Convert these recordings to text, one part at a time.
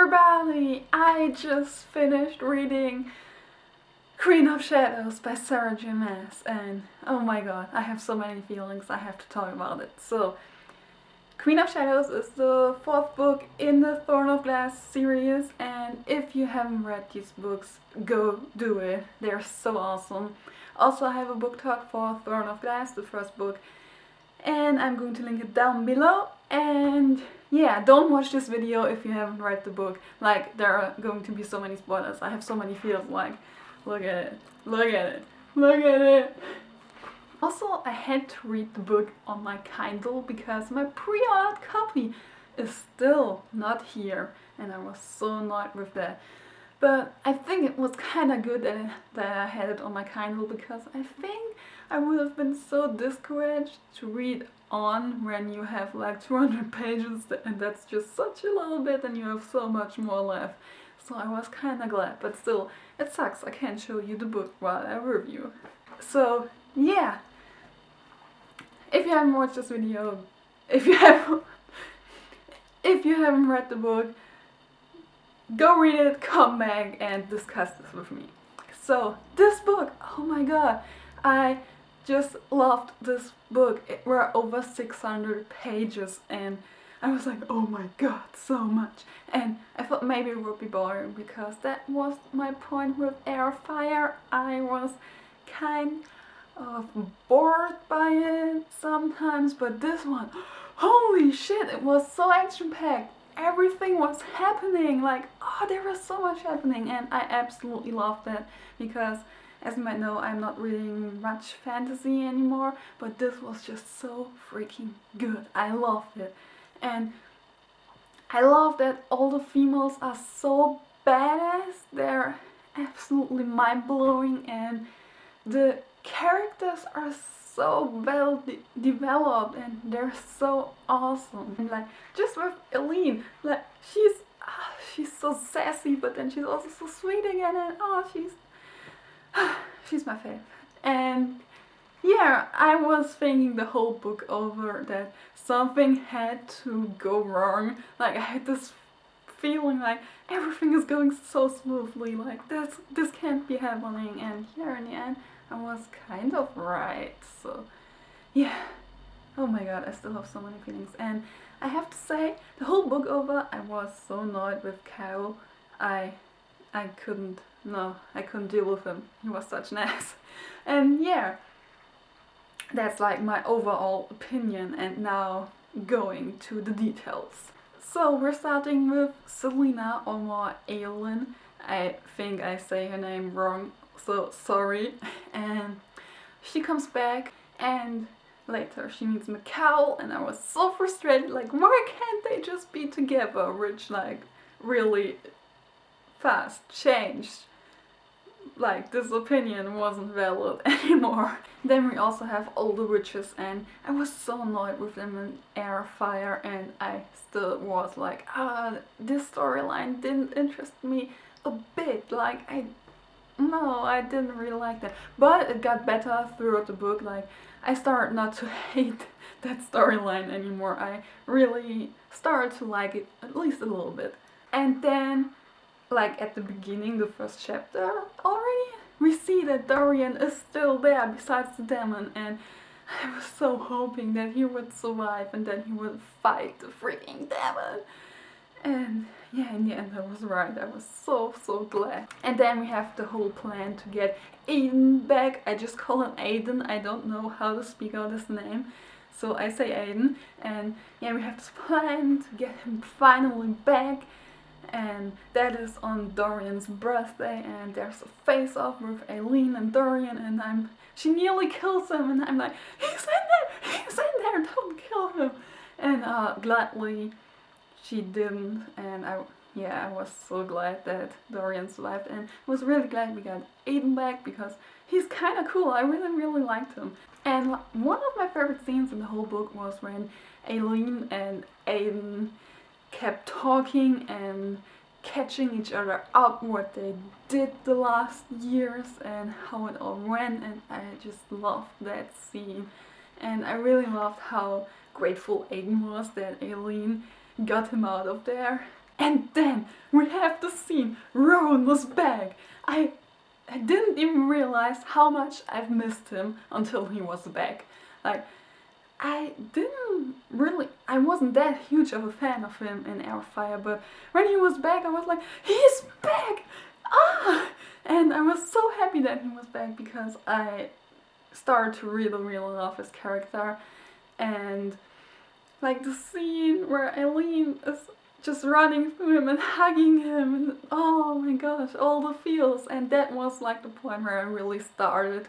everybody! I just finished reading Queen of Shadows by Sarah J. Maas, and oh my god, I have so many feelings, I have to talk about it. So, Queen of Shadows is the fourth book in the Throne of Glass series, and if you haven't read these books, go do it. They're so awesome. Also, I have a book talk for Throne of Glass, the first book, and I'm going to link it down below. And yeah, don't watch this video if you haven't read the book. Like, there are going to be so many spoilers. I have so many feels like, look at it, look at it, look at it. Also, I had to read the book on my Kindle because my pre-ordered copy is still not here, and I was so annoyed with that. But I think it was kind of good that I had it on my Kindle, because I think I would have been so discouraged to read on when you have like 200 pages and that's just such a little bit and you have so much more left. So I was kind of glad, but still, it sucks I can't show you the book while I review. So yeah, if you haven't watched this video, if you haven't read the book, go read it, come back and discuss this with me. So this book, oh my god, I just loved this book. It were over 600 pages and I was like, oh my god, so much. And I thought maybe it would be boring because that was my point with Air Fire. I was kind of bored by it sometimes, but this one, holy shit, it was so action-packed. Everything was happening, like, oh, there was so much happening, and I absolutely loved that because, as you might know, I'm not reading much fantasy anymore, but this was just so freaking good. I loved it. And I love that all the females are so badass. They're absolutely mind-blowing, and the characters are so well developed and they're so awesome. And like, just with Eileen, like, she's so sassy, but then she's also so sweet again, and oh, she's my favorite. And yeah, I was thinking the whole book over that something had to go wrong. Like, I had this feeling like everything is going so smoothly, like this can't be happening, and here in the end I was kind of right. So yeah, oh my god, I still have so many feelings. And I have to say, the whole book over, I was so annoyed with Kyle. I couldn't deal with him. He was such an ass. And yeah, that's like my overall opinion, and now going to the details. So we're starting with Selena, or more Aelin. I think I say her name wrong, so sorry. And she comes back, and later she meets Mikal, and I was so frustrated, like, why can't they just be together? Which, like, really fast changed. Like, this opinion wasn't valid anymore. Then we also have all the witches, and I was so annoyed with them in Air Fire, and I still was like, this storyline didn't interest me a bit. Like, I didn't really like that. But it got better throughout the book. Like, I started not to hate that storyline anymore. I really started to like it, at least a little bit. And then, like, at the beginning, the first chapter already, we see that Dorian is still there besides the demon, and I was so hoping that he would survive and that he would fight the freaking demon. And yeah, in the end I was right. I was so glad. And then we have the whole plan to get Aiden back. I just call him Aiden. I don't know how to speak out his name, so I say Aiden. And yeah, we have this plan to get him finally back. And that is on Dorian's birthday, and there's a face-off with Eileen and Dorian, and she nearly kills him, and I'm like, he's in there, don't kill him. And gladly she didn't, and I was so glad that Dorian survived, and I was really glad we got Aiden back because he's kind of cool. I really liked him. And one of my favorite scenes in the whole book was when Eileen and Aiden kept talking and catching each other up, what they did the last years and how it all went, and I just loved that scene. And I really loved how grateful Aiden was that Eileen got him out of there. And then we have the scene, Rowan was back. I didn't even realize how much I've missed him until he was back. Like, I wasn't that huge of a fan of him in Airfire, but when he was back, I was like, he's back! Ah! And I was so happy that he was back because I started to really love his character. And like the scene where Eileen is just running through him and hugging him, and oh my gosh, all the feels. And that was like the point where I really started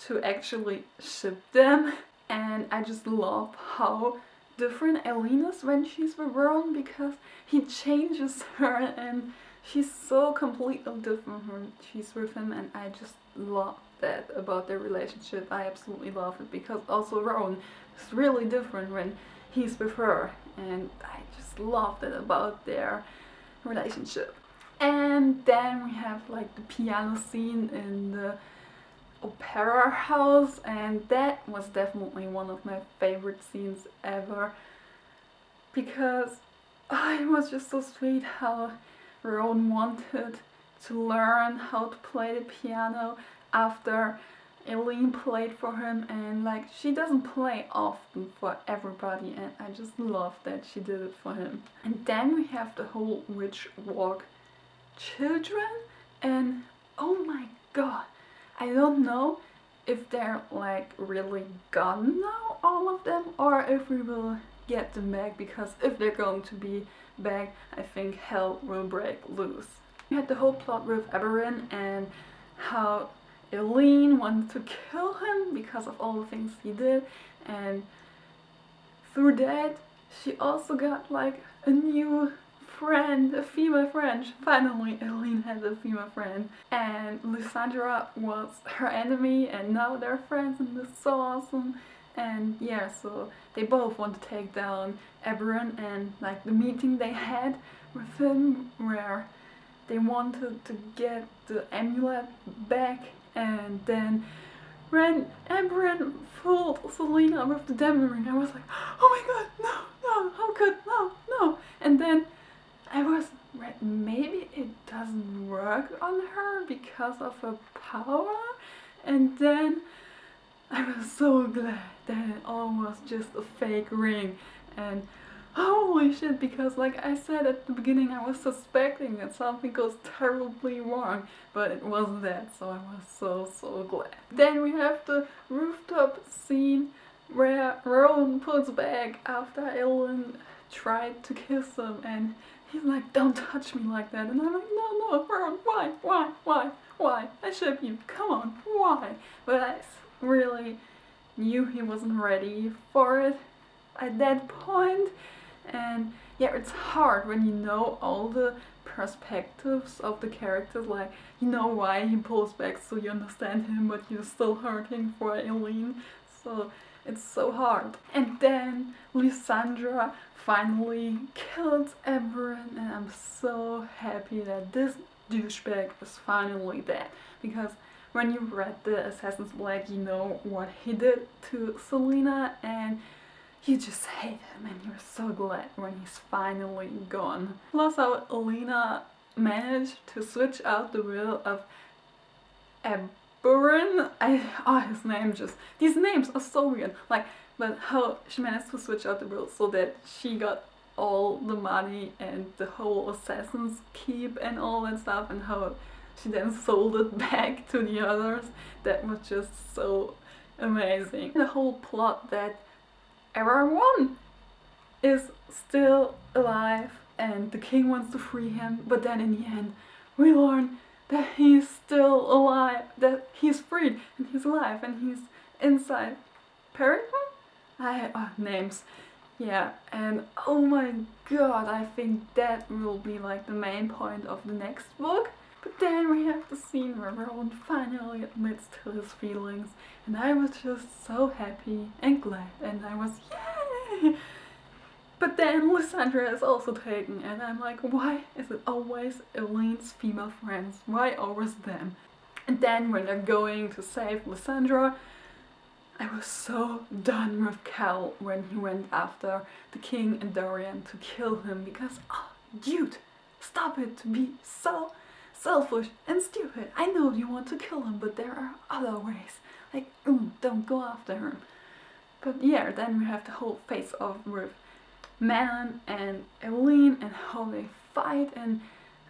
to actually ship them. And I just love how different Eileen is when she's with Ron, because he changes her and she's so completely different when she's with him, and I just love that about their relationship. I absolutely love it, because also Ron is really different when he's with her, and I just love that about their relationship. And then we have like the piano scene in the opera house, and that was definitely one of my favorite scenes ever, because it was just so sweet how Rowan wanted to learn how to play the piano after Eileen played for him, and like she doesn't play often for everybody, and I just love that she did it for him. And then we have the whole Witch Walk children, and oh my god, I don't know if they're like really gone now, all of them, or if we will get them back, because if they're going to be back, I think hell will break loose. We had the whole plot with Eberyn and how Eileen wanted to kill him because of all the things he did, and through that she also got like a new friend, a female friend. Finally Eileen had a female friend, and Lysandra was her enemy, and now they're friends, and that's so awesome. And yeah, so they both want to take down Eberyn, and like the meeting they had with him where they wanted to get the amulet back, and then when Eberyn fooled Selena with the diamond ring, I was like, oh my god, no, how could, no. And then I was, maybe it doesn't work on her because of her power, and then I was so glad that it all was just a fake ring. And holy shit, because like I said at the beginning, I was suspecting that something goes terribly wrong, but it wasn't that, so I was so glad. Then we have the rooftop scene where Rowan pulls back after Ellen tried to kiss him, and he's like, don't touch me like that, and I'm like, no, Rowan, why? I ship you, come on, why? But I really knew he wasn't ready for it at that point. And yeah, it's hard when you know all the perspectives of the characters, like you know why he pulls back, so you understand him, but you're still hurting for Eileen, so it's so hard. And then Lysandra finally killed Eberyn, and I'm so happy that this douchebag is finally dead, because when you read the Assassin's Blade, you know what he did to Selena, and you just hate him, and you're so glad when he's finally gone. Plus how Elena managed to switch out the will of Eberyn. His name just, these names are so weird. Like, but how she managed to switch out the will so that she got all the money and the whole assassin's keep and all that stuff, and how she then sold it back to the others. That was just so amazing. The whole plot that everyone is still alive and the king wants to free him, but then in the end we learn that he's still alive, that he's freed and he's alive and he's inside Paradise? Names. Yeah, and oh my god, I think that will be like the main point of the next book. But then we have the scene where Rowan finally admits to his feelings, and I was just so happy and glad, and I was yay! But then Lysandra is also taken, and I'm like, why is it always Eileen's female friends? Why always them? And then when they're going to save Lysandra, I was so done with Cal when he went after the king and Dorian to kill him, because, oh, dude, stop it to be so selfish and stupid. I know you want to kill him, but there are other ways. Like, don't go after him. But yeah, then we have the whole face-off with Manon and Eileen and how they fight, and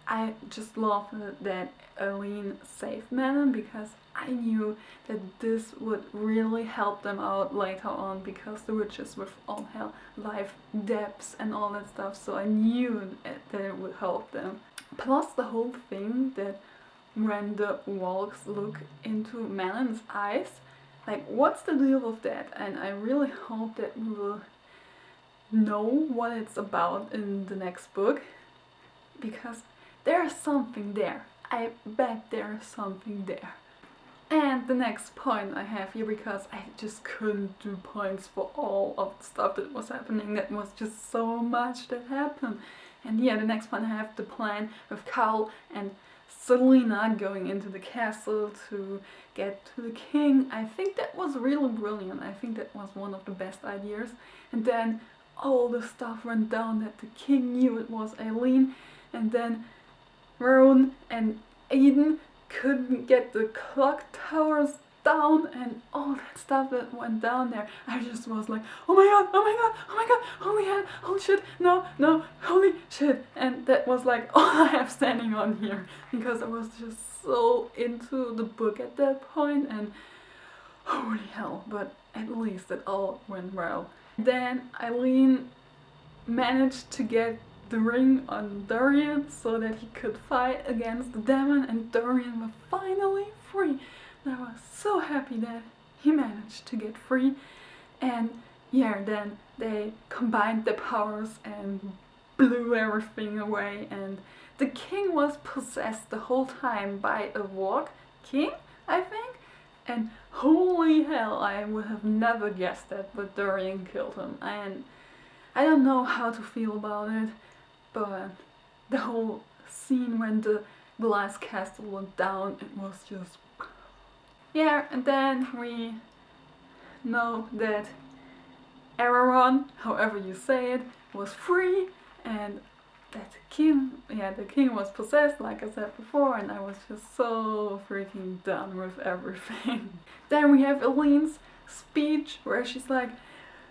I just love that Eileen saved Manon, because I knew that this would really help them out later on, because the witches with all her life depths and all that stuff, so I knew that it would help them. Plus the whole thing that when the Walks look into Manon's eyes, like, what's the deal with that? And I really hope that we will know what it's about in the next book, because there's something there. I bet there's something there. And the next point I have here, because I just couldn't do points for all of the stuff that was happening. That was just so much that happened. And yeah, the next one I have the plan with Carl and Selena going into the castle to get to the king. I think that was really brilliant. I think that was one of the best ideas. And then all the stuff went down that the king knew it was Eileen, and then Rowan and Aiden couldn't get the clock towers down and all that stuff that went down there. I just was like, oh my god, oh my god, oh my god, holy hell, holy shit, no, holy shit. And that was like all I have standing on here, because I was just so into the book at that point, and holy hell, but at least it all went well. Then Eileen managed to get the ring on Dorian so that he could fight against the demon, and Dorian was finally free. And I was so happy that he managed to get free. And yeah, then they combined their powers and blew everything away, and the king was possessed the whole time by a warg king, I think. And holy hell, I would have never guessed that, but Dorian killed him. And I don't know how to feel about it, but the whole scene when the glass castle went down, it was just... Yeah, and then we know that Araron, however you say it, was free, and that the king was possessed, like I said before, and I was just so freaking done with everything. Then we have Eileen's speech where she's like,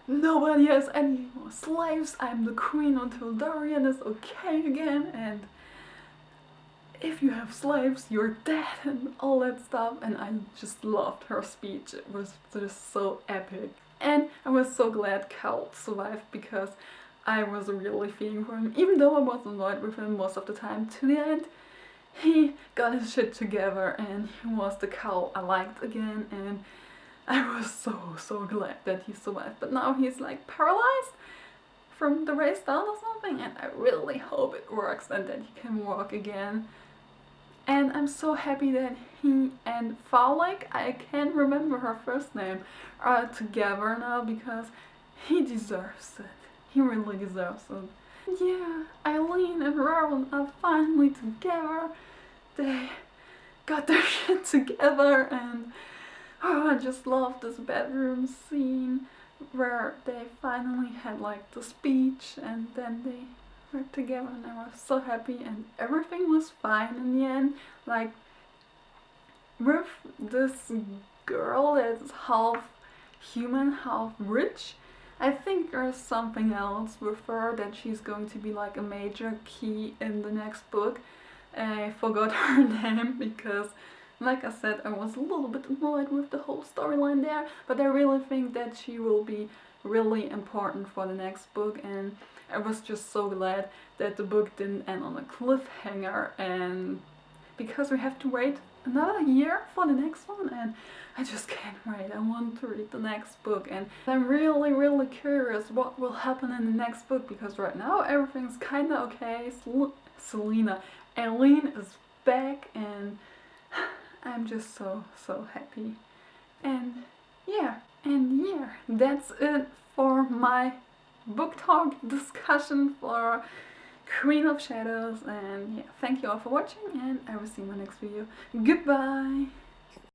nobody has any more slaves, I'm the queen until Dorian is okay again, and if you have slaves, you're dead, and all that stuff. And I just loved her speech. It was just so epic. And I was so glad Cal survived, because I was really feeling for him. Even though I was annoyed with him most of the time, to the end, he got his shit together and he was the Cal I liked again. And I was so glad that he survived. But now he's like paralyzed from the waist down or something, and I really hope it works and that he can walk again. And I'm so happy that he and Fowlek, I can't remember her first name, are together now, because he deserves it. He really deserves it. Yeah, Eileen and Rowan are finally together. They got their shit together, and oh, I just love this bedroom scene where they finally had like the speech, and then they were together, and I was so happy, and everything was fine in the end. Like, with this girl that's half human, half witch, I think there's something else with her, that she's going to be like a major key in the next book. I forgot her name, because like I said, I was a little bit annoyed with the whole storyline there, but I really think that she will be really important for the next book, and I was just so glad that the book didn't end on a cliffhanger, and because we have to wait another year for the next one, and I just can't wait. I want to read the next book, and I'm really curious what will happen in the next book, because right now everything's kinda okay. Selena, Eileen is back, and I'm just so happy. And yeah, that's it for my book talk discussion for Queen of Shadows. And yeah, thank you all for watching, and I will see you in my next video. Goodbye!